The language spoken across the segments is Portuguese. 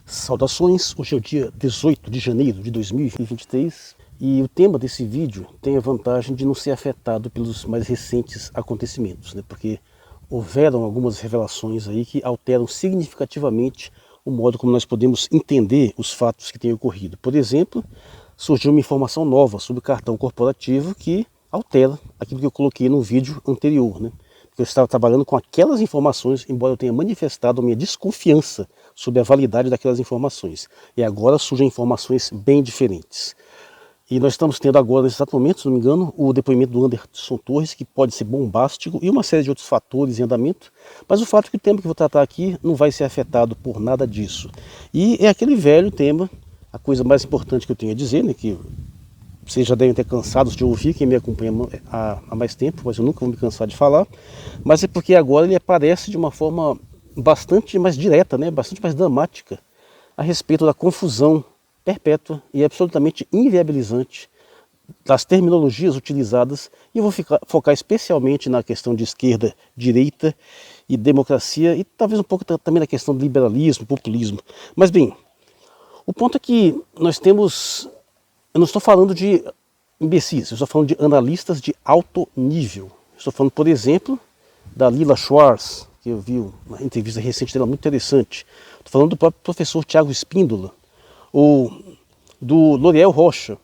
Saudações, hoje é o dia 18 de janeiro de 2023 e o tema desse vídeo tem a vantagem de não ser afetado pelos mais recentes acontecimentos, né? Porque houveram algumas revelações aí que alteram significativamente o modo como nós podemos entender os fatos que têm ocorrido. Por exemplo, surgiu uma informação nova sobre o cartão corporativo que altera aquilo que eu coloquei no vídeo anterior, né? Eu estava trabalhando com aquelas informações, embora eu tenha manifestado a minha desconfiança sobre a validade daquelas informações. E agora surgem informações bem diferentes. E nós estamos tendo agora, nesse exato momento, se não me engano, o depoimento do Anderson Torres, que pode ser bombástico, e uma série de outros fatores em andamento. Mas o fato é que o tema que eu vou tratar aqui não vai ser afetado por nada disso. E é aquele velho tema, a coisa mais importante que eu tenho a dizer, né, que vocês já devem ter cansados de ouvir, quem me acompanha há mais tempo, mas eu nunca vou me cansar de falar. Mas é porque agora ele aparece de uma forma bastante mais direta, né? Bastante mais dramática, a respeito da confusão perpétua e absolutamente inviabilizante das terminologias utilizadas. E eu vou focar especialmente na questão de esquerda, direita e democracia, e talvez um pouco também na questão do liberalismo, populismo. Mas bem, o ponto é que nós temos... Eu não estou falando de imbecis, eu estou falando de analistas de alto nível. Estou falando, por exemplo, da Lila Schwartz, que eu vi uma entrevista recente dela muito interessante. Estou falando do próprio professor Tiago Espíndola, ou do L'Oréal Rocha,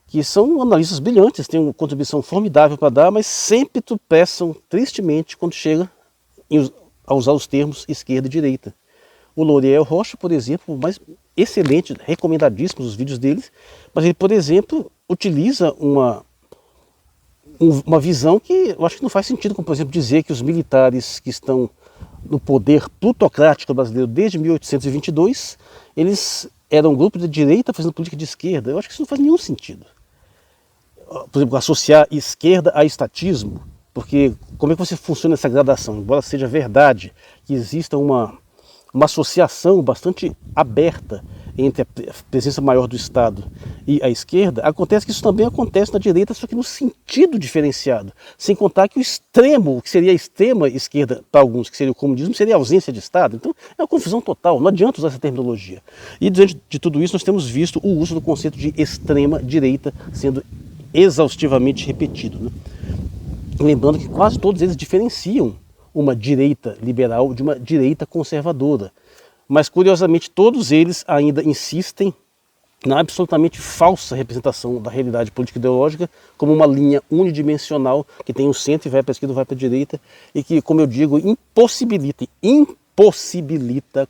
que são analistas brilhantes, têm uma contribuição formidável para dar, mas sempre tropeçam tristemente quando chega a usar os termos esquerda e direita. O L'Oréal Rocha, por exemplo, mais excelente, recomendadíssimos os vídeos dele, mas ele, por exemplo, utiliza uma visão que eu acho que não faz sentido, como por exemplo dizer que os militares que estão no poder plutocrático brasileiro desde 1822, eles eram um grupo de direita fazendo política de esquerda. Eu acho que isso não faz nenhum sentido. Por exemplo, associar esquerda a estatismo, porque como é que você funciona essa gradação? Embora seja verdade que exista uma associação bastante aberta entre a presença maior do Estado e a esquerda, acontece que isso também acontece na direita, só que no sentido diferenciado. Sem contar que o extremo, que seria a extrema esquerda para alguns, que seria o comunismo, seria a ausência de Estado. Então é uma confusão total, não adianta usar essa terminologia. E diante de tudo isso nós temos visto o uso do conceito de extrema direita sendo exaustivamente repetido, né? Lembrando que quase todos eles diferenciam uma direita liberal de uma direita conservadora. Mas, curiosamente, todos eles ainda insistem na absolutamente falsa representação da realidade política ideológica como uma linha unidimensional que tem um centro e vai para a esquerda ou vai para a direita e que, como eu digo, impossibilita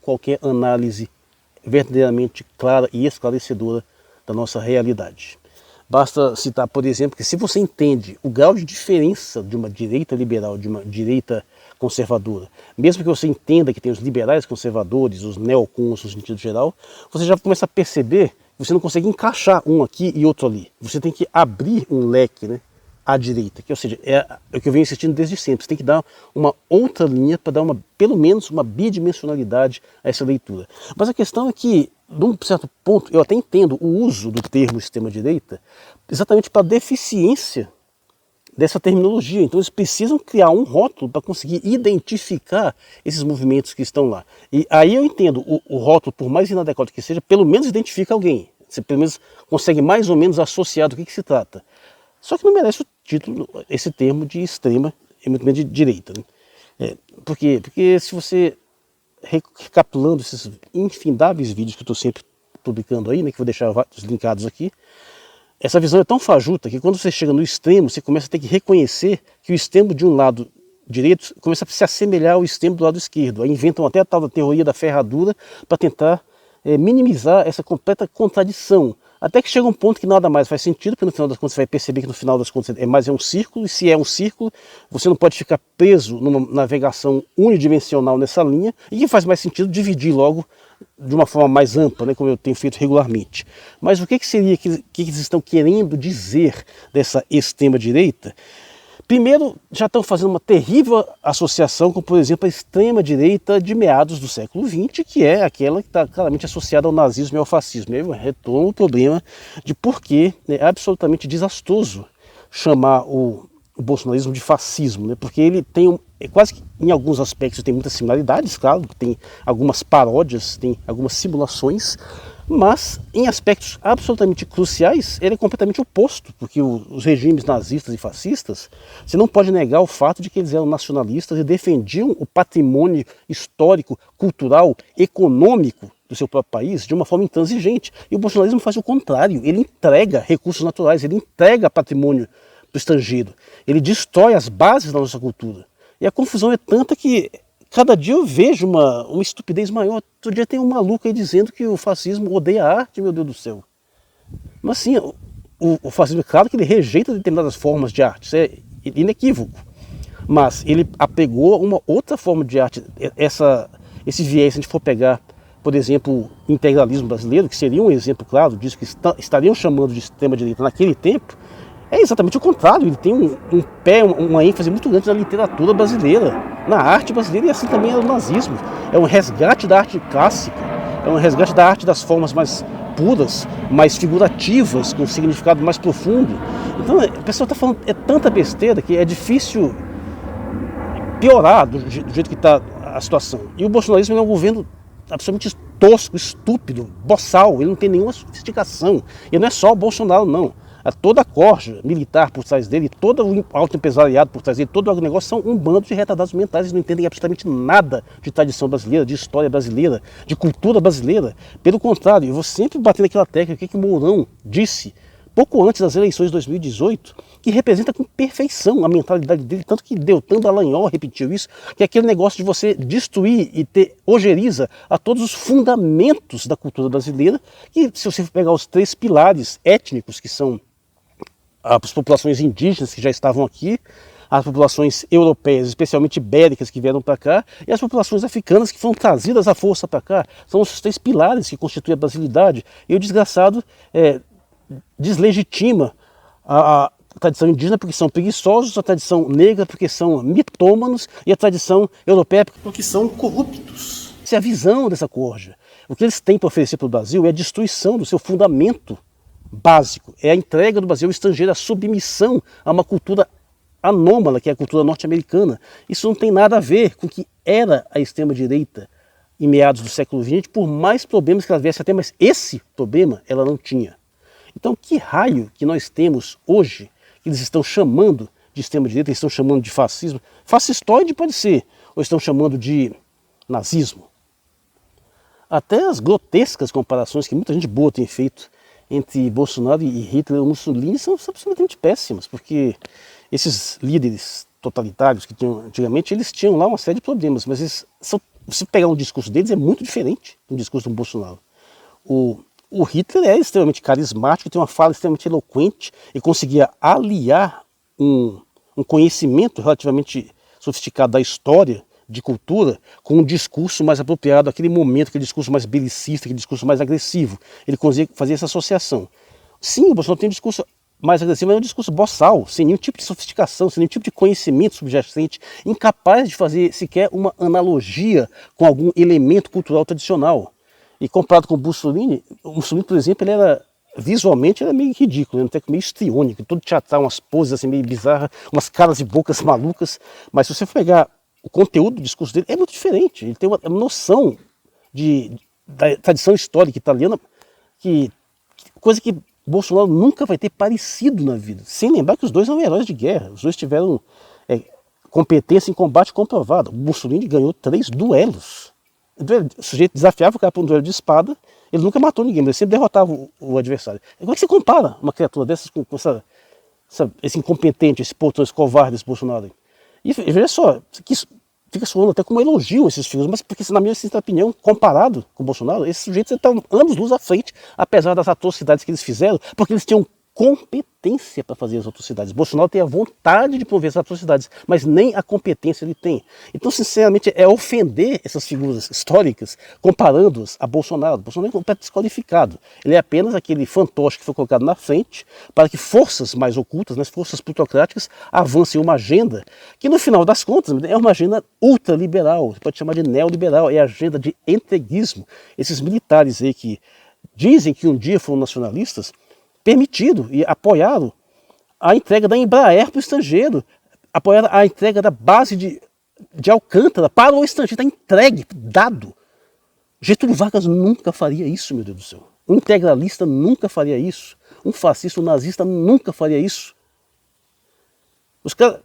qualquer análise verdadeiramente clara e esclarecedora da nossa realidade. Basta citar, por exemplo, que se você entende o grau de diferença de uma direita liberal de uma direita conservadora, mesmo que você entenda que tem os liberais conservadores, os neocons no sentido geral, você já começa a perceber que você não consegue encaixar um aqui e outro ali. Você tem que abrir um leque, né, à direita, que, ou seja, é o que eu venho insistindo desde sempre. Você tem que dar uma outra linha para dar pelo menos uma bidimensionalidade a essa leitura. Mas a questão é que, num certo ponto, eu até entendo o uso do termo extrema-direita exatamente para a deficiência dessa terminologia. Então eles precisam criar um rótulo para conseguir identificar esses movimentos que estão lá. E aí eu entendo, o rótulo, por mais inadequado que seja, pelo menos identifica alguém. Você pelo menos consegue mais ou menos associar do que se trata. Só que não merece o título, esse termo de extrema e muito menos de direita, né? Por quê? Porque se você, recapitulando esses infindáveis vídeos que eu estou sempre publicando aí, né, que vou deixar vários linkados aqui, essa visão é tão fajuta que quando você chega no extremo, você começa a ter que reconhecer que o extremo de um lado direito começa a se assemelhar ao extremo do lado esquerdo. Aí inventam até a tal da teoria da ferradura para tentar minimizar essa completa contradição. Até que chega um ponto que nada mais faz sentido, porque no final das contas você vai perceber que no final das contas é um círculo, e se é um círculo, você não pode ficar preso numa navegação unidimensional nessa linha, e que faz mais sentido dividir logo de uma forma mais ampla, né, como eu tenho feito regularmente. Mas o que seria, que eles estão querendo dizer dessa extrema-direita? Primeiro, já estão fazendo uma terrível associação com, por exemplo, a extrema-direita de meados do século XX, que é aquela que está claramente associada ao nazismo e ao fascismo. E aí eu retomo o problema de por que é absolutamente desastroso chamar o bolsonarismo de fascismo, né? Porque ele tem quase que em alguns aspectos tem muitas similaridades, claro, tem algumas paródias, tem algumas simulações, mas em aspectos absolutamente cruciais ele é completamente oposto, porque os regimes nazistas e fascistas, você não pode negar o fato de que eles eram nacionalistas e defendiam o patrimônio histórico, cultural, econômico do seu próprio país de uma forma intransigente. E o bolsonarismo faz o contrário, ele entrega recursos naturais, ele entrega patrimônio do estrangeiro, ele destrói as bases da nossa cultura. E a confusão é tanta que cada dia eu vejo uma estupidez maior. Todo dia tem um maluco aí dizendo que o fascismo odeia a arte, meu Deus do céu. Mas sim, o fascismo, é claro que ele rejeita determinadas formas de arte, isso é inequívoco. Mas ele apegou a uma outra forma de arte. Esse viés, se a gente for pegar, por exemplo, o integralismo brasileiro, que seria um exemplo claro disso, que estariam chamando de extrema-direita naquele tempo, é exatamente o contrário. Ele tem uma ênfase muito grande na literatura brasileira, na arte brasileira, e assim também é o nazismo. É um resgate da arte clássica, é um resgate da arte das formas mais puras, mais figurativas, com um significado mais profundo. Então a pessoa está falando tanta besteira que é difícil piorar do jeito que está a situação. E o bolsonarismo é um governo absolutamente tosco, estúpido, boçal, ele não tem nenhuma sofisticação. E não é só o Bolsonaro, não. Toda a corja militar por trás dele, todo o alto empresariado por trás dele, todo o negócio são um bando de retardados mentais. Eles não entendem absolutamente nada de tradição brasileira, de história brasileira, de cultura brasileira. Pelo contrário, eu vou sempre bater naquela tecla que o Mourão disse pouco antes das eleições de 2018, que representa com perfeição a mentalidade dele, tanto que Deltan Dallagnol repetiu isso, que é aquele negócio de você destruir e ter ojeriza a todos os fundamentos da cultura brasileira, que se você pegar os 3 pilares étnicos, que são as populações indígenas que já estavam aqui, as populações europeias, especialmente ibéricas, que vieram para cá, e as populações africanas que foram trazidas à força para cá. São os 3 pilares que constituem a brasilidade. E o desgraçado deslegitima a tradição indígena porque são preguiçosos, a tradição negra porque são mitômanos, e a tradição europeia porque são corruptos. Essa é a visão dessa corja. O que eles têm para oferecer para o Brasil é a destruição do seu fundamento básico, é a entrega do Brasil ao estrangeiro, a submissão a uma cultura anômala, que é a cultura norte-americana. Isso não tem nada a ver com o que era a extrema-direita em meados do século XX, por mais problemas que ela viesse a ter, mas esse problema ela não tinha. Então, que raio que nós temos hoje, que eles estão chamando de extrema-direita, eles estão chamando de fascismo? Fascistoide pode ser, ou estão chamando de nazismo. Até as grotescas comparações que muita gente boa tem feito entre Bolsonaro e Hitler ou Mussolini são absolutamente péssimas, porque esses líderes totalitários que tinham antigamente, eles tinham lá uma série de problemas, mas se pegar um discurso deles é muito diferente do discurso do Bolsonaro. O Hitler é extremamente carismático, tem uma fala extremamente eloquente e conseguia aliar um conhecimento relativamente sofisticado da história, de cultura, com um discurso mais apropriado àquele momento, aquele discurso mais belicista, aquele discurso mais agressivo. Ele conseguia fazer essa associação. Sim, o Bolsonaro tem um discurso mais agressivo, mas é um discurso boçal, sem nenhum tipo de sofisticação, sem nenhum tipo de conhecimento subjacente, incapaz de fazer sequer uma analogia com algum elemento cultural tradicional. E comparado com o Mussolini, por exemplo, ele era visualmente era meio ridículo, até meio histriônico, todo teatral, umas poses assim meio bizarras, umas caras e bocas malucas, mas se você for pegar o conteúdo do discurso dele é muito diferente. Ele tem uma noção da tradição histórica italiana, coisa que Bolsonaro nunca vai ter parecido na vida. Sem lembrar que os dois são heróis de guerra. Os dois tiveram competência em combate comprovada. O Mussolini ganhou 3 duelos. O sujeito desafiava o cara para um duelo de espada, ele nunca matou ninguém, mas ele sempre derrotava o adversário. Como é que você compara uma criatura dessas com esse incompetente, esse portão, esse covarde, esse Bolsonaro? E veja só, isso fica soando até como um elogio esses filmes, mas porque, na minha sincera opinião, comparado com o Bolsonaro, esses sujeitos estão anos-luz à frente, apesar das atrocidades que eles fizeram, porque eles tinham competência para fazer as atrocidades. Bolsonaro tem a vontade de promover essas atrocidades, mas nem a competência ele tem. Então, sinceramente, é ofender essas figuras históricas comparando-as a Bolsonaro. Bolsonaro é completamente desqualificado. Ele é apenas aquele fantoche que foi colocado na frente para que forças mais ocultas, né, forças plutocráticas, avancem uma agenda que, no final das contas, é uma agenda ultraliberal, você pode chamar de neoliberal, é a agenda de entreguismo. Esses militares aí que dizem que um dia foram nacionalistas, permitido e apoiaram a entrega da Embraer para o estrangeiro, apoiaram a entrega da base de de Alcântara para o estrangeiro, está entregue, dado. Getúlio Vargas nunca faria isso, meu Deus do céu. Um integralista nunca faria isso. Um fascista, um nazista nunca faria isso. Os caras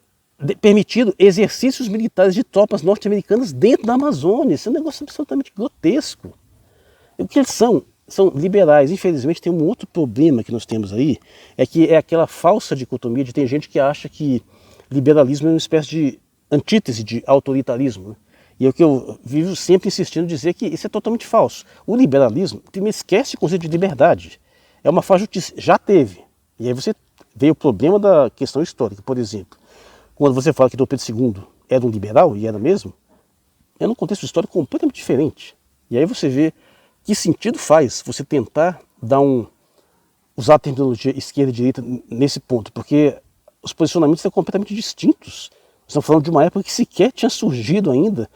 permitiram exercícios militares de tropas norte-americanas dentro da Amazônia. Isso é um negócio absolutamente grotesco. E o que eles são? São liberais. Infelizmente tem um outro problema que nós temos aí, é que é aquela falsa dicotomia de tem gente que acha que liberalismo é uma espécie de antítese de autoritarismo, né? E é o que eu vivo sempre insistindo em dizer que isso é totalmente falso. O liberalismo, primeiro, esquece o conceito de liberdade. É uma fajutice, já teve. E aí você vê o problema da questão histórica. Por exemplo, quando você fala que Dom Pedro II era um liberal, e era mesmo, é num contexto histórico completamente diferente. E aí você vê que sentido faz você tentar usar a terminologia esquerda e direita nesse ponto, porque os posicionamentos são completamente distintos. Estamos falando de uma época que sequer tinha surgido ainda,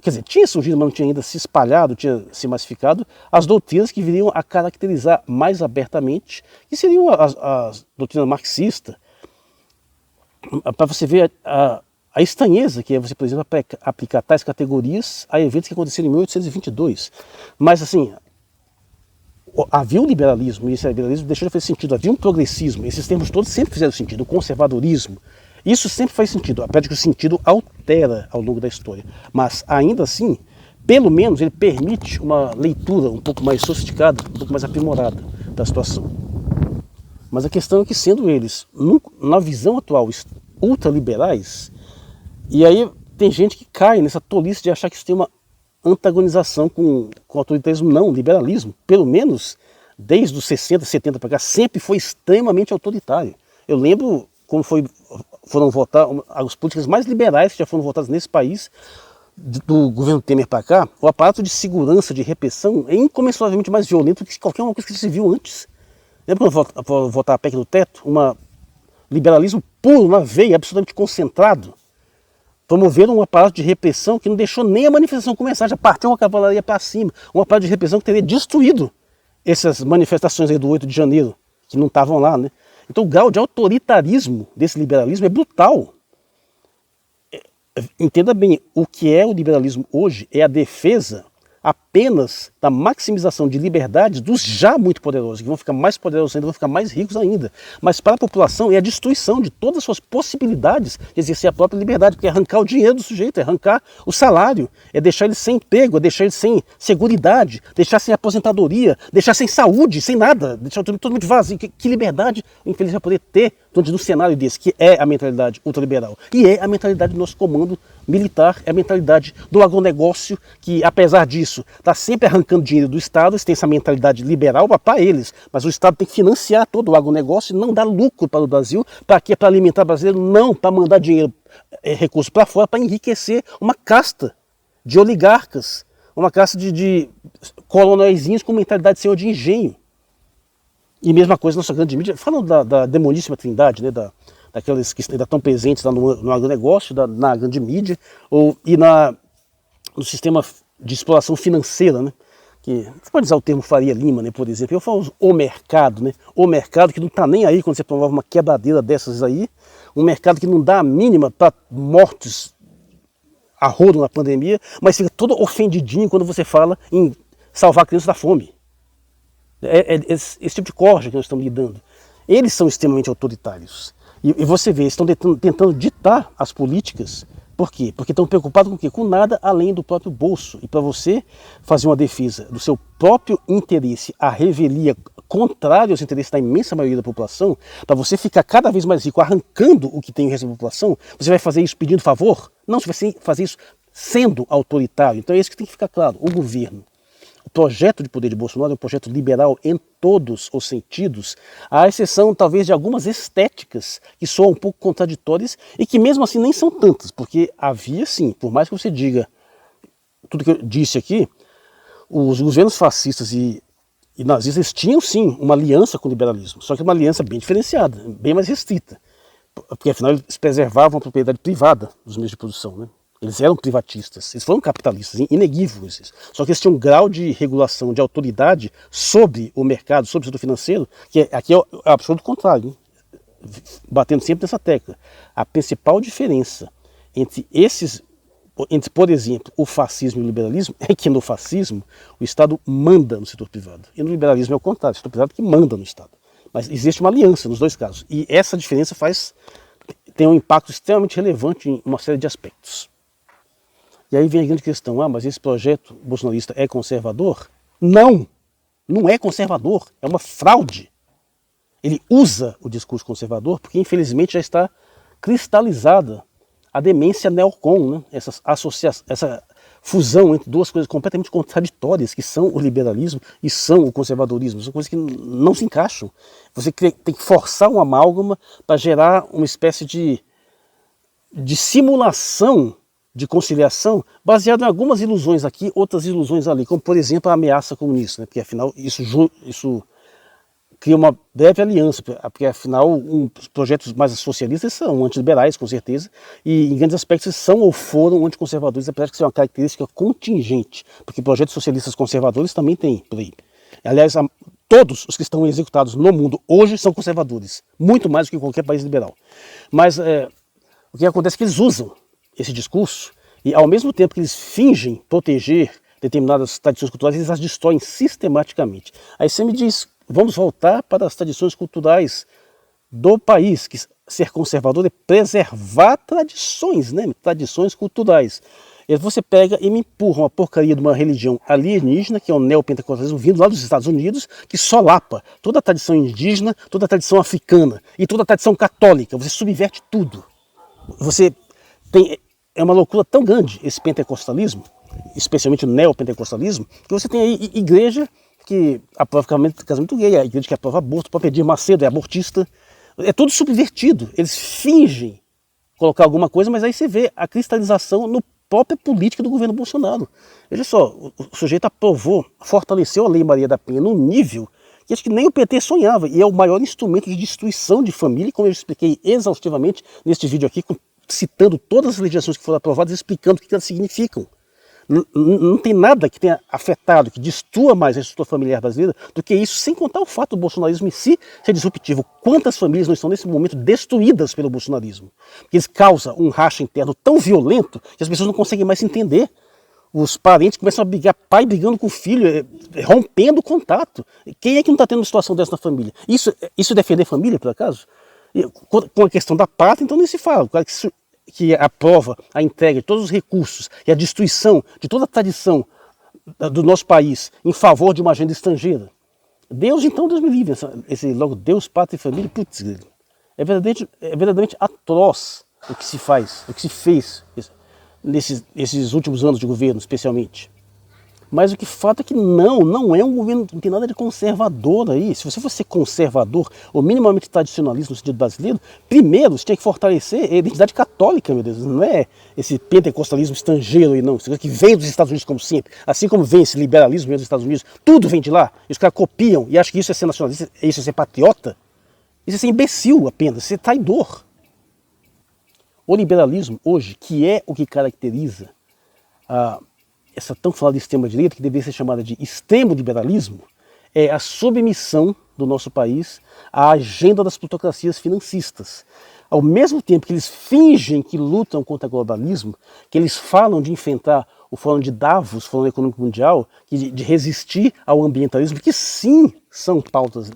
quer dizer, tinha surgido, mas não tinha ainda se espalhado, tinha se massificado, as doutrinas que viriam a caracterizar mais abertamente, que seriam a doutrina marxista, para você ver a estranheza que é você, por exemplo, aplicar tais categorias a eventos que aconteceram em 1822. Mas assim, havia um liberalismo, e esse liberalismo deixou de fazer sentido, havia um progressismo, esses termos todos sempre fizeram sentido, o conservadorismo, isso sempre faz sentido, apesar de que o sentido altera ao longo da história, mas ainda assim, pelo menos ele permite uma leitura um pouco mais sofisticada, um pouco mais aprimorada da situação. Mas a questão é que, sendo eles, na visão atual, ultraliberais, e aí tem gente que cai nessa tolice de achar que isso tem uma antagonização com o autoritarismo. Não, liberalismo, pelo menos desde os 60, 70 para cá, sempre foi extremamente autoritário. Eu lembro como foram votar as políticas mais liberais que já foram votadas nesse país, do governo Temer para cá, o aparato de segurança, de repressão é incomensuravelmente mais violento do que qualquer uma coisa que se viu antes. Lembra quando votar a PEC do teto? Um liberalismo puro, uma veia, absolutamente concentrado. Promoveram um aparato de repressão que não deixou nem a manifestação começar, já partiu uma cavalaria para cima. Um aparato de repressão que teria destruído essas manifestações aí do 8 de janeiro, que não estavam lá, né? Então o grau de autoritarismo desse liberalismo é brutal. Entenda bem, o que é o liberalismo hoje é a defesa apenas da maximização de liberdades dos já muito poderosos, que vão ficar mais poderosos ainda, vão ficar mais ricos ainda. Mas para a população é a destruição de todas as suas possibilidades de exercer a própria liberdade, porque é arrancar o dinheiro do sujeito, é arrancar o salário, é deixar ele sem emprego, é deixar ele sem seguridade, deixar sem aposentadoria, deixar sem saúde, sem nada, deixar tudo muito vazio. Que liberdade o infeliz vai poder ter no cenário desse, que é a mentalidade ultraliberal. E é a mentalidade do nosso comando militar, é a mentalidade do agronegócio, que apesar disso está sempre arrancando dinheiro do Estado. Eles têm essa mentalidade liberal para eles, mas o Estado tem que financiar todo o agronegócio e não dar lucro para o Brasil. Para quê? Para alimentar o brasileiro? Não, para mandar dinheiro, recursos para fora, para enriquecer uma casta de oligarcas, uma casta de coronéisinhos com mentalidade de senhor de engenho. E mesma coisa na nossa grande mídia, falando da demoníssima trindade, né, daquelas que ainda estão presentes lá no agronegócio, na grande mídia, e no sistema de exploração financeira, né? Que você pode usar o termo Faria Lima, né, por exemplo. Eu falo o mercado, né? O mercado que não está nem aí quando você promove uma quebradeira dessas aí, um mercado que não dá a mínima para mortes a rodo na pandemia, mas fica todo ofendidinho quando você fala em salvar crianças da fome. Esse tipo de corja que nós estamos lidando. Eles são extremamente autoritários. E você vê, eles estão tentando ditar as políticas. Por quê? Porque estão preocupados com o quê? Com nada além do próprio bolso. E para você fazer uma defesa do seu próprio interesse, a revelia contrária aos interesses da imensa maioria da população, para você ficar cada vez mais rico, arrancando o que tem o resto da população, você vai fazer isso pedindo favor? Não, você vai fazer isso sendo autoritário. Então é isso que tem que ficar claro. O governo, o projeto de poder de Bolsonaro é um projeto liberal em todos os sentidos, à exceção talvez de algumas estéticas que soam um pouco contraditórias e que mesmo assim nem são tantas, porque havia sim, por mais que você diga tudo que eu disse aqui, os governos fascistas e nazistas tinham sim uma aliança com o liberalismo, só que uma aliança bem diferenciada, bem mais restrita, porque afinal eles preservavam a propriedade privada dos meios de produção, né? Eles eram privatistas, eles foram capitalistas, inequívocos. Só que eles tinham um grau de regulação, de autoridade sobre o mercado, sobre o setor financeiro, que aqui é o absoluto contrário, hein? Batendo sempre nessa tecla. A principal diferença entre esses entre, por exemplo, o fascismo e o liberalismo é que no fascismo o Estado manda no setor privado. E no liberalismo é o contrário, o setor privado que manda no Estado. Mas existe uma aliança nos dois casos. E essa diferença tem um impacto extremamente relevante em uma série de aspectos. E aí vem a grande questão, mas esse projeto bolsonarista é conservador? Não, não é conservador, é uma fraude. Ele usa o discurso conservador porque infelizmente já está cristalizada a demência neocon, né? Essa fusão entre duas coisas completamente contraditórias, que são o liberalismo e são o conservadorismo. São coisas que não se encaixam. Você tem que forçar um amálgama para gerar uma espécie de simulação de conciliação baseado em algumas ilusões aqui, outras ilusões ali, como por exemplo a ameaça comunista, né? Porque afinal isso cria uma breve aliança, porque afinal os projetos mais socialistas são antiliberais, com certeza, e em grandes aspectos são ou foram anticonservadores, apesar de ser uma característica contingente, porque projetos socialistas conservadores também tem por aí. Aliás, todos os que estão executados no mundo hoje são conservadores, muito mais do que qualquer país liberal. Mas o que acontece é que eles usam esse discurso e ao mesmo tempo que eles fingem proteger determinadas tradições culturais, eles as destroem sistematicamente. Aí você me diz, vamos voltar para as tradições culturais do país, que ser conservador é preservar tradições, né? Tradições culturais. E você pega e me empurra uma porcaria de uma religião alienígena, que é o neopentecostalismo, vindo lá dos Estados Unidos, que solapa toda a tradição indígena, toda a tradição africana e toda a tradição católica. Você subverte tudo. É uma loucura tão grande esse pentecostalismo, especialmente o neopentecostalismo, que você tem aí igreja que aprova casamento gay, a igreja que aprova aborto, para pedir Macedo é abortista. É tudo subvertido. Eles fingem colocar alguma coisa, mas aí você vê a cristalização no própria política do governo Bolsonaro. Veja só, o sujeito aprovou, fortaleceu a Lei Maria da Penha num nível que acho que nem o PT sonhava, e é o maior instrumento de destruição de família, como eu expliquei exaustivamente neste vídeo aqui, citando todas as legislações que foram aprovadas, explicando o que elas significam. Não tem nada que tenha afetado, que destrua mais a estrutura familiar brasileira do que isso, sem contar o fato do bolsonarismo em si ser disruptivo. Quantas famílias não estão nesse momento destruídas pelo bolsonarismo? Porque eles causam um racha interno tão violento que as pessoas não conseguem mais se entender. Os parentes começam a brigar, pai brigando com o filho, rompendo o contato. Quem é que não está tendo uma situação dessa na família? Isso é defender família, por acaso? E, com a questão da pátria, então nem se fala. O cara que aprova a entrega de todos os recursos e a destruição de toda a tradição do nosso país em favor de uma agenda estrangeira. Deus me livre, esse logo Deus, pátria e família, putz, é verdadeiramente atroz o que se faz, o que se fez nesses últimos anos de governo, especialmente. Mas o que fato é que não é um governo, não tem nada de conservador aí. Se você fosse ser conservador ou minimamente tradicionalista no sentido brasileiro, primeiro você tinha que fortalecer a identidade católica, meu Deus. Não é esse pentecostalismo estrangeiro aí, não. Isso que vem dos Estados Unidos como sempre. Assim como vem esse liberalismo dos Estados Unidos, tudo vem de lá. E os caras copiam e acham que isso é ser nacionalista, isso é ser patriota. Isso é ser imbecil apenas, ser traidor. O liberalismo hoje, que é o que caracteriza essa tão falada extrema-direita, que deveria ser chamada de extremo liberalismo, é a submissão do nosso país à agenda das plutocracias financistas. Ao mesmo tempo que eles fingem que lutam contra o globalismo, que eles falam de enfrentar o Fórum de Davos, o Fórum Econômico Mundial, de resistir ao ambientalismo, que sim são pautas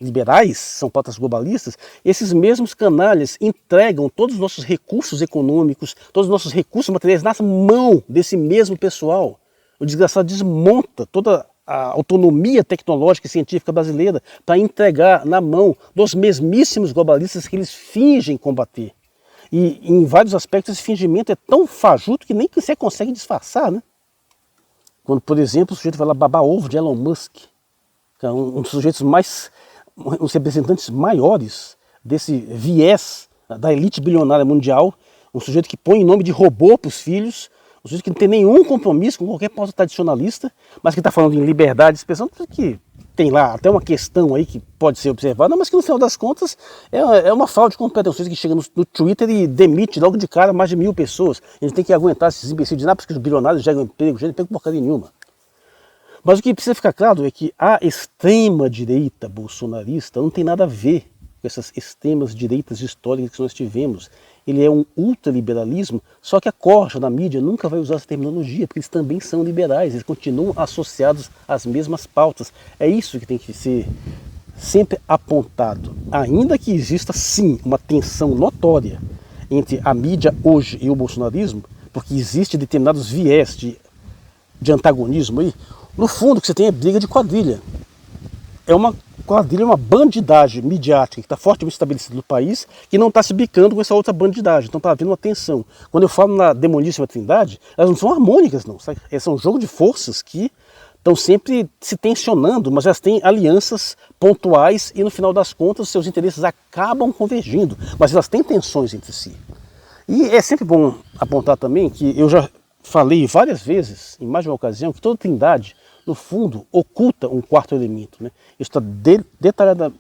liberais, são pautas globalistas, esses mesmos canalhas entregam todos os nossos recursos econômicos, todos os nossos recursos materiais na mão desse mesmo pessoal. O desgraçado desmonta toda a autonomia tecnológica e científica brasileira para entregar na mão dos mesmíssimos globalistas que eles fingem combater. E em vários aspectos esse fingimento é tão fajuto que nem você consegue disfarçar, né? Quando, por exemplo, o sujeito vai lá babar ovo de Elon Musk, que é um dos sujeitos os representantes maiores desse viés da elite bilionária mundial, um sujeito que põe em nome de robô para os filhos, um sujeito que não tem nenhum compromisso com qualquer pauta tradicionalista, mas que está falando em liberdade de expressão, que tem lá até uma questão aí que pode ser observada, mas que no final das contas é uma fraude completa. Um sujeito que chega no Twitter e demite logo de cara mais de 1000 pessoas. A gente tem que aguentar esses imbecis de nada, porque os bilionários geram emprego, não tem porcaria nenhuma. Mas o que precisa ficar claro é que a extrema-direita bolsonarista não tem nada a ver com essas extremas direitas históricas que nós tivemos ele é um ultraliberalismo, só que a corja na mídia nunca vai usar essa terminologia, porque eles também são liberais, eles continuam associados às mesmas pautas. É isso que tem que ser sempre apontado. Ainda que exista sim uma tensão notória entre a mídia hoje e o bolsonarismo, porque existe determinados viés de antagonismo aí, no fundo o que você tem é briga de quadrilha. É uma quadrilha, uma bandidagem midiática que está fortemente estabelecida no país, que não está se bicando com essa outra bandidagem. Então está havendo uma tensão. Quando eu falo na demoníssima trindade, elas não são harmônicas, não. Sabe? São um jogo de forças que estão sempre se tensionando, mas elas têm alianças pontuais e no final das contas seus interesses acabam convergindo. Mas elas têm tensões entre si. E é sempre bom apontar também que eu já falei várias vezes, em mais de uma ocasião, que toda trindade, no fundo, oculta um quarto elemento. Né? Isso está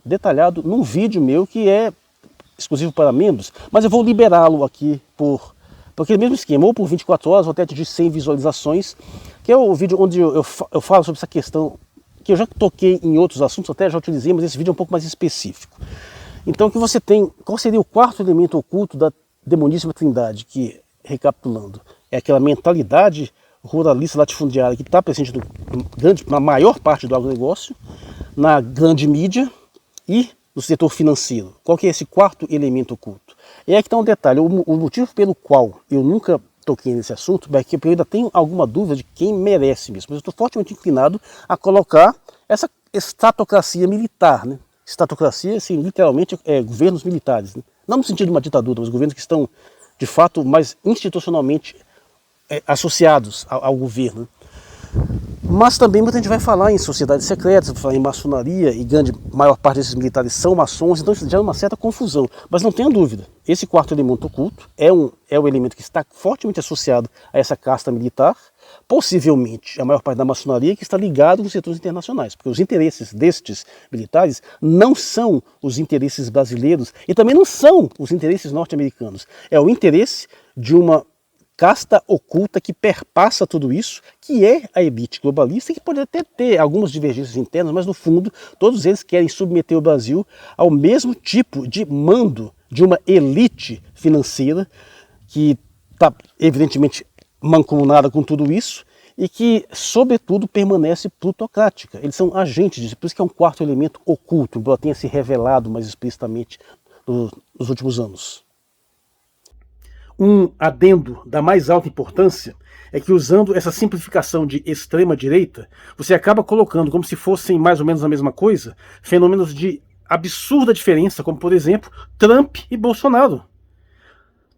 detalhado num vídeo meu que é exclusivo para membros, mas eu vou liberá-lo aqui por aquele mesmo esquema, ou por 24 horas, ou até atingir 100 visualizações, que é o vídeo onde eu falo sobre essa questão, que eu já toquei em outros assuntos, até já utilizei, mas esse vídeo é um pouco mais específico. Então, que você tem, qual seria o quarto elemento oculto da demoníssima trindade, que, recapitulando, é aquela mentalidade ruralista latifundiária que está presente na maior parte do agronegócio, na grande mídia e no setor financeiro. Qual que é esse quarto elemento oculto? E aí que está um detalhe, o motivo pelo qual eu nunca toquei nesse assunto é que eu ainda tenho alguma dúvida de quem merece mesmo, mas eu estou fortemente inclinado a colocar essa estatocracia militar, né? Estatocracia, assim, literalmente, governos militares, né? Não no sentido de uma ditadura, mas governos que estão, de fato, mais institucionalmente associados ao governo. Mas também muita gente vai falar em sociedades secretas, vai falar em maçonaria, e maior parte desses militares são maçons, então isso gera uma certa confusão. Mas não tenha dúvida, esse quarto elemento oculto é o elemento que está fortemente associado a essa casta militar, possivelmente a maior parte da maçonaria que está ligado com os setores internacionais, porque os interesses destes militares não são os interesses brasileiros e também não são os interesses norte-americanos. É o interesse de uma casta oculta que perpassa tudo isso, que é a elite globalista, que pode até ter algumas divergências internas, mas no fundo todos eles querem submeter o Brasil ao mesmo tipo de mando de uma elite financeira que está evidentemente mancomunada com tudo isso e que, sobretudo, permanece plutocrática. Eles são agentes disso, por isso que é um quarto elemento oculto, embora tenha se revelado mais explicitamente nos últimos anos. Um adendo da mais alta importância é que, usando essa simplificação de extrema-direita, você acaba colocando como se fossem mais ou menos a mesma coisa, fenômenos de absurda diferença, como, por exemplo, Trump e Bolsonaro.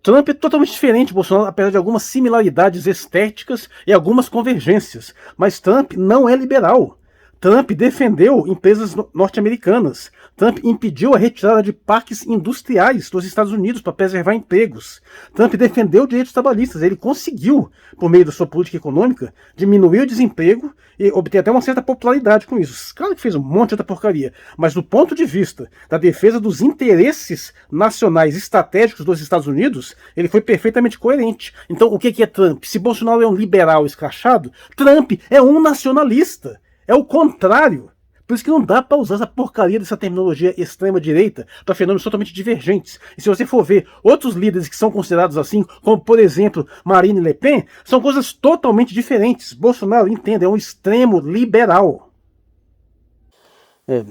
Trump é totalmente diferente de Bolsonaro, apesar de algumas similaridades estéticas e algumas convergências, mas Trump não é liberal. Trump defendeu empresas norte-americanas. Trump impediu a retirada de parques industriais dos Estados Unidos para preservar empregos. Trump defendeu direitos trabalhistas. Ele conseguiu, por meio da sua política econômica, diminuir o desemprego e obter até uma certa popularidade com isso. Claro que fez um monte de outra porcaria, mas do ponto de vista da defesa dos interesses nacionais estratégicos dos Estados Unidos, ele foi perfeitamente coerente. Então, o que é Trump? Se Bolsonaro é um liberal escrachado, Trump é um nacionalista. É o contrário. Por isso que não dá para usar essa porcaria dessa terminologia extrema-direita para fenômenos totalmente divergentes. E se você for ver outros líderes que são considerados assim, como por exemplo Marine Le Pen, são coisas totalmente diferentes. Bolsonaro, entenda, é um extremo liberal.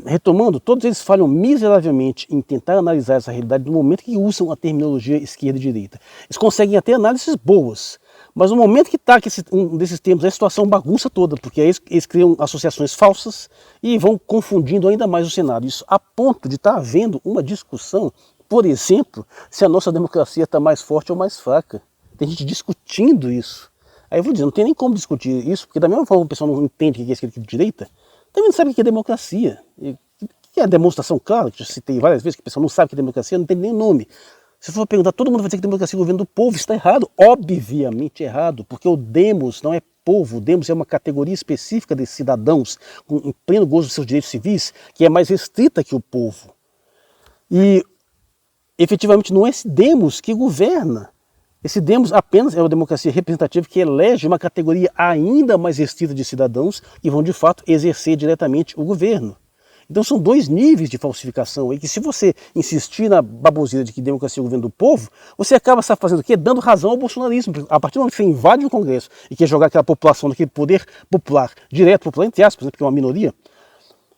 Retomando, todos eles falham miseravelmente em tentar analisar essa realidade no momento que usam a terminologia esquerda e direita. Eles conseguem até análises boas, mas no momento que está um desses termos, a situação bagunça toda, porque aí eles criam associações falsas e vão confundindo ainda mais o cenário. Isso a ponto de estar havendo uma discussão, por exemplo, se a nossa democracia está mais forte ou mais fraca. Tem gente discutindo isso. Aí eu vou dizer, não tem nem como discutir isso, porque da mesma forma que o pessoal não entende o que é esquerda e direita, também não sabe o que é democracia. O que é a demonstração clara, que eu citei várias vezes, que o pessoal não sabe o que é democracia, não tem nem nome. Se for perguntar, todo mundo vai dizer que democracia é o governo do povo. Está errado, obviamente errado, porque o demos não é povo, o demos é uma categoria específica de cidadãos em pleno gozo dos seus direitos civis, que é mais restrita que o povo. E efetivamente não é esse demos que governa. Esse demos apenas é uma democracia representativa que elege uma categoria ainda mais restrita de cidadãos que vão de fato exercer diretamente o governo. Então são dois níveis de falsificação aí, que se você insistir na baboseira de que democracia é o governo do povo, você acaba fazendo o quê? Dando razão ao bolsonarismo. A partir do momento que você invade o Congresso e quer jogar aquela população, daquele poder popular, direto popular, entre aspas, né, porque é uma minoria,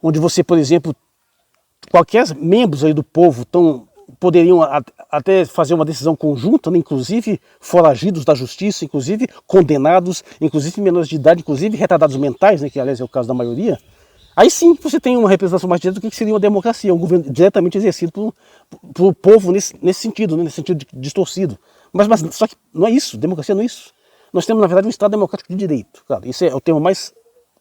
onde você, por exemplo, qualquer membros aí do povo poderiam até fazer uma decisão conjunta, né, inclusive foragidos da justiça, inclusive condenados, inclusive menores de idade, inclusive retardados mentais, né, que aliás é o caso da maioria. Aí sim você tem uma representação mais direta do que seria uma democracia, um governo diretamente exercido pelo povo nesse sentido, né, nesse sentido distorcido. Mas só que não é isso, democracia não é isso. Nós temos, na verdade, um Estado democrático de direito. Claro, isso é o termo mais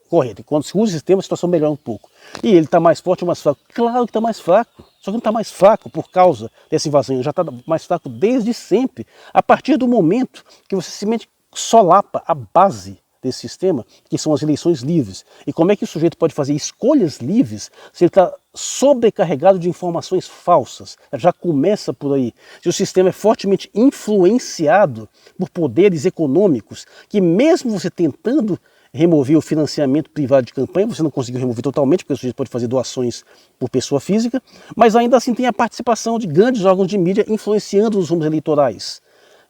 correto. E quando se usa esse termo, a situação melhora um pouco. E ele está mais forte ou mais fraco? Claro que está mais fraco. Só que não está mais fraco por causa dessa invasão. Ele já está mais fraco desde sempre. A partir do momento que você simplesmente solapa a base desse sistema, que são as eleições livres. E como é que o sujeito pode fazer escolhas livres se ele está sobrecarregado de informações falsas? Já começa por aí. Se o sistema é fortemente influenciado por poderes econômicos, que mesmo você tentando remover o financiamento privado de campanha, você não conseguiu remover totalmente, porque o sujeito pode fazer doações por pessoa física, mas ainda assim tem a participação de grandes órgãos de mídia influenciando os rumos eleitorais.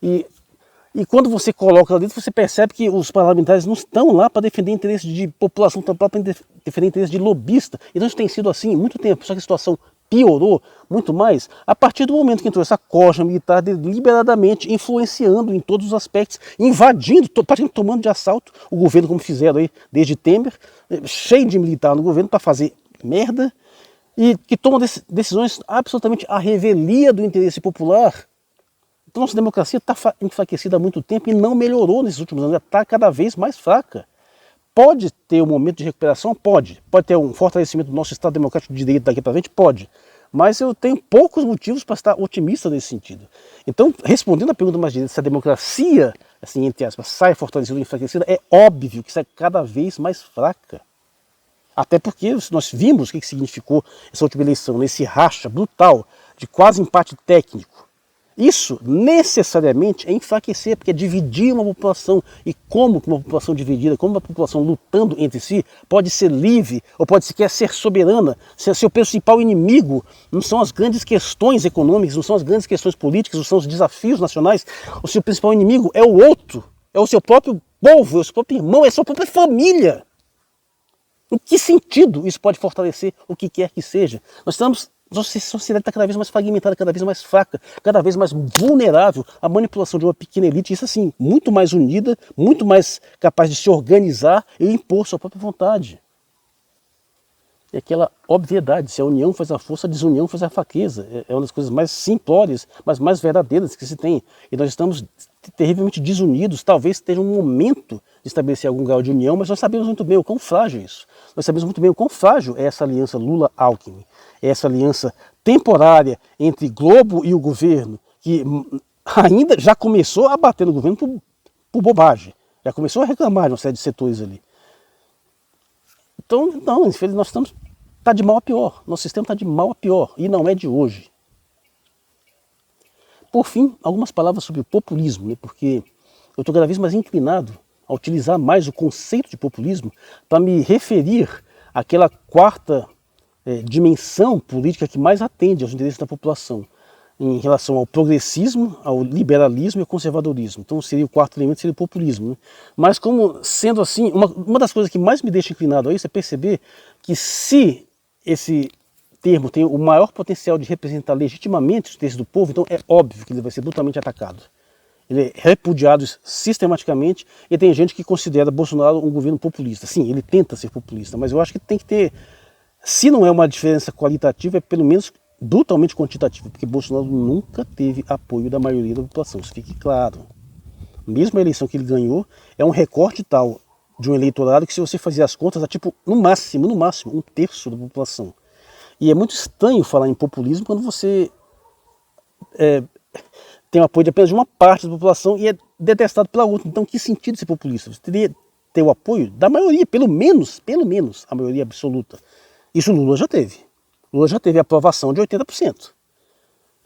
E quando você coloca lá dentro, você percebe que os parlamentares não estão lá para defender interesses de população, estão lá para defender interesses de lobista. Então isso tem sido assim há muito tempo, só que a situação piorou muito mais a partir do momento que entrou essa corja militar deliberadamente influenciando em todos os aspectos, invadindo, praticamente tomando de assalto o governo, como fizeram aí desde Temer, cheio de militar no governo para fazer merda, e que tomam decisões absolutamente à revelia do interesse popular. Então nossa democracia está enfraquecida há muito tempo e não melhorou nesses últimos anos, está cada vez mais fraca. Pode ter um momento de recuperação? Pode. Pode ter um fortalecimento do nosso Estado democrático de direito daqui para frente? Pode. Mas eu tenho poucos motivos para estar otimista nesse sentido. Então, respondendo à pergunta mais direta, se a democracia, assim, entre aspas, sai fortalecida ou enfraquecida, é óbvio que sai cada vez mais fraca. Até porque nós vimos o que significou essa última eleição, nesse racha brutal de quase empate técnico. Isso necessariamente é enfraquecer, porque é dividir uma população. E como uma população dividida, como uma população lutando entre si, pode ser livre ou pode sequer ser soberana, se seu principal inimigo não são as grandes questões econômicas, não são as grandes questões políticas, não são os desafios nacionais, o seu principal inimigo é o outro, é o seu próprio povo, é o seu próprio irmão, é a sua própria família. Em que sentido isso pode fortalecer o que quer que seja? Nossa sociedade está cada vez mais fragmentada, cada vez mais fraca, cada vez mais vulnerável à manipulação de uma pequena elite, isso assim, muito mais unida, muito mais capaz de se organizar e impor sua própria vontade. É aquela obviedade, se a união faz a força, a desunião faz a fraqueza. É uma das coisas mais simplórias, mas mais verdadeiras que se tem. E nós estamos terrivelmente desunidos, talvez esteja um momento de estabelecer algum grau de união, mas nós sabemos muito bem o quão frágil é isso. Nós sabemos muito bem o quão frágil é essa aliança Lula-Alckmin. Essa aliança temporária entre Globo e o governo, que ainda já começou a bater no governo por bobagem, já começou a reclamar de uma série de setores ali. Então, não, nós está de mal a pior, nosso sistema está de mal a pior, e não é de hoje. Por fim, algumas palavras sobre o populismo, né, porque eu estou cada vez mais inclinado a utilizar mais o conceito de populismo para me referir àquela quarta dimensão política que mais atende aos interesses da população em relação ao progressismo, ao liberalismo e ao conservadorismo. Então seria o quarto elemento, seria o populismo. Né? Mas como sendo assim, uma das coisas que mais me deixa inclinado a isso é perceber que se esse termo tem o maior potencial de representar legitimamente os interesses do povo, então é óbvio que ele vai ser brutalmente atacado. Ele é repudiado sistematicamente e tem gente que considera Bolsonaro um governo populista. Sim, ele tenta ser populista, mas eu acho que tem que ter, se não é uma diferença qualitativa, é pelo menos brutalmente quantitativa, porque Bolsonaro nunca teve apoio da maioria da população, isso fique claro. Mesmo a eleição que ele ganhou, é um recorte tal de um eleitorado que se você fazer as contas, é tipo, no máximo, 1/3 da população. E é muito estranho falar em populismo quando você tem o apoio de apenas de uma parte da população e é detestado pela outra. Então, que sentido ser populista? Você teria que ter o apoio da maioria, pelo menos a maioria absoluta. Isso Lula já teve. Lula já teve aprovação de 80%.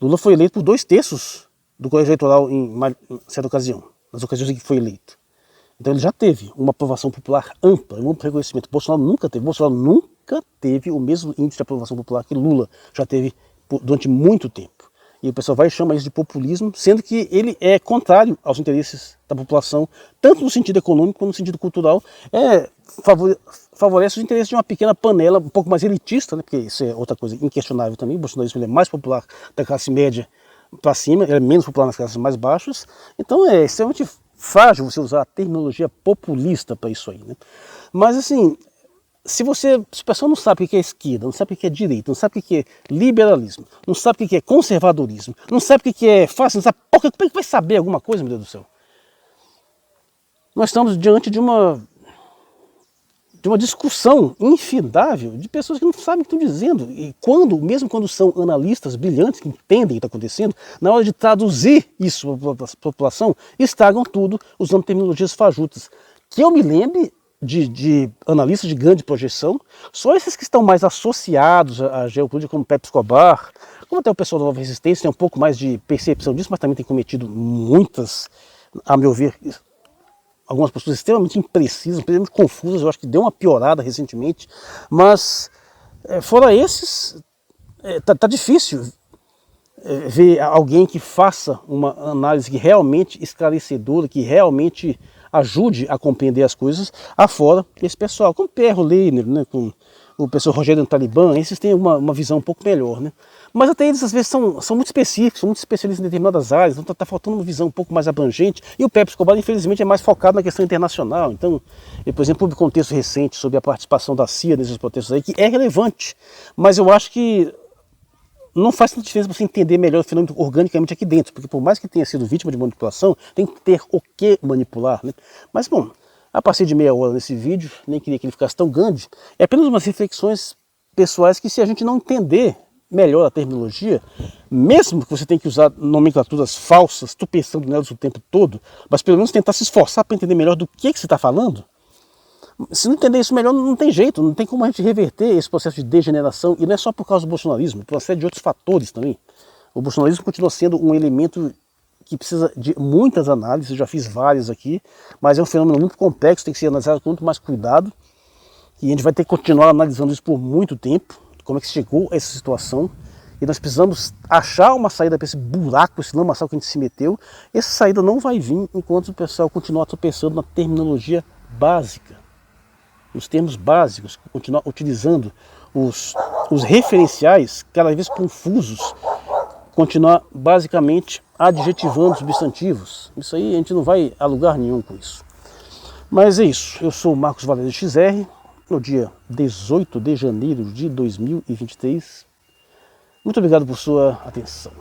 Lula foi eleito por 2/3 do colégio eleitoral em certa ocasião, nas ocasiões em que foi eleito. Então ele já teve uma aprovação popular ampla, um amplo reconhecimento. Bolsonaro nunca teve. Bolsonaro nunca teve o mesmo índice de aprovação popular que Lula já teve durante muito tempo. E o pessoal vai chamar isso de populismo, sendo que ele é contrário aos interesses da população, tanto no sentido econômico como no sentido cultural, favorece os interesses de uma pequena panela, um pouco mais elitista, né, porque isso é outra coisa inquestionável também. O bolsonarismo ele é mais popular da classe média para cima, ele é menos popular nas classes mais baixas, então é extremamente frágil você usar a terminologia populista para isso aí, né? Mas assim, se o pessoal não sabe o que é esquerda, não sabe o que é direita, não sabe o que é liberalismo, não sabe o que é conservadorismo, não sabe o que é fácil, não sabe, como é que vai saber alguma coisa, meu Deus do céu? Nós estamos diante de uma discussão infindável de pessoas que não sabem o que estão dizendo. E mesmo quando são analistas brilhantes, que entendem o que está acontecendo, na hora de traduzir isso para a população, estragam tudo usando terminologias fajutas. Que eu me lembre de analistas de grande projeção, só esses que estão mais associados à geopolítica, como Pepe Escobar, como até o pessoal da Nova Resistência, tem um pouco mais de percepção disso, mas também tem cometido muitas, a meu ver, algumas posturas extremamente imprecisas, extremamente confusas. Eu acho que deu uma piorada recentemente, mas fora esses, tá difícil ver alguém que faça uma análise que realmente esclarecedora, que realmente ajude a compreender as coisas, afora esse pessoal, como Pierre Leiner, né, com o pessoal Rogério do Talibã. Esses têm uma visão um pouco melhor, né? Mas até eles às vezes são muito específicos, são muito especialistas em determinadas áreas, então tá faltando uma visão um pouco mais abrangente. E o Pepe Escobar, infelizmente, é mais focado na questão internacional. Então, ele, por exemplo, publicou um texto recente sobre a participação da CIA nesses protestos aí, que é relevante, mas eu acho que não faz tanta diferença para você entender melhor o fenômeno organicamente aqui dentro, porque por mais que tenha sido vítima de manipulação, tem que ter o que manipular, né? Mas bom, a partir de meia hora nesse vídeo, nem queria que ele ficasse tão grande, é apenas umas reflexões pessoais que, se a gente não entender melhor a terminologia, mesmo que você tenha que usar nomenclaturas falsas, tu pensando nelas o tempo todo, mas pelo menos tentar se esforçar para entender melhor do que você está falando. Se não entender isso melhor, não tem jeito, não tem como a gente reverter esse processo de degeneração, e não é só por causa do bolsonarismo, por uma série de outros fatores também. O bolsonarismo continua sendo um elemento que precisa de muitas análises, eu já fiz várias aqui, mas é um fenômeno muito complexo, tem que ser analisado com muito mais cuidado, e a gente vai ter que continuar analisando isso por muito tempo, como é que chegou a essa situação, e nós precisamos achar uma saída para esse buraco, esse lamaçal que a gente se meteu. Essa saída não vai vir enquanto o pessoal continuar tropeçando na terminologia básica, os termos básicos, continuar utilizando os referenciais cada vez confusos, continuar basicamente adjetivando substantivos. Isso aí a gente não vai a lugar nenhum com isso. Mas é isso, eu sou o Marcos Valério XR, no dia 18 de janeiro de 2023. Muito obrigado por sua atenção.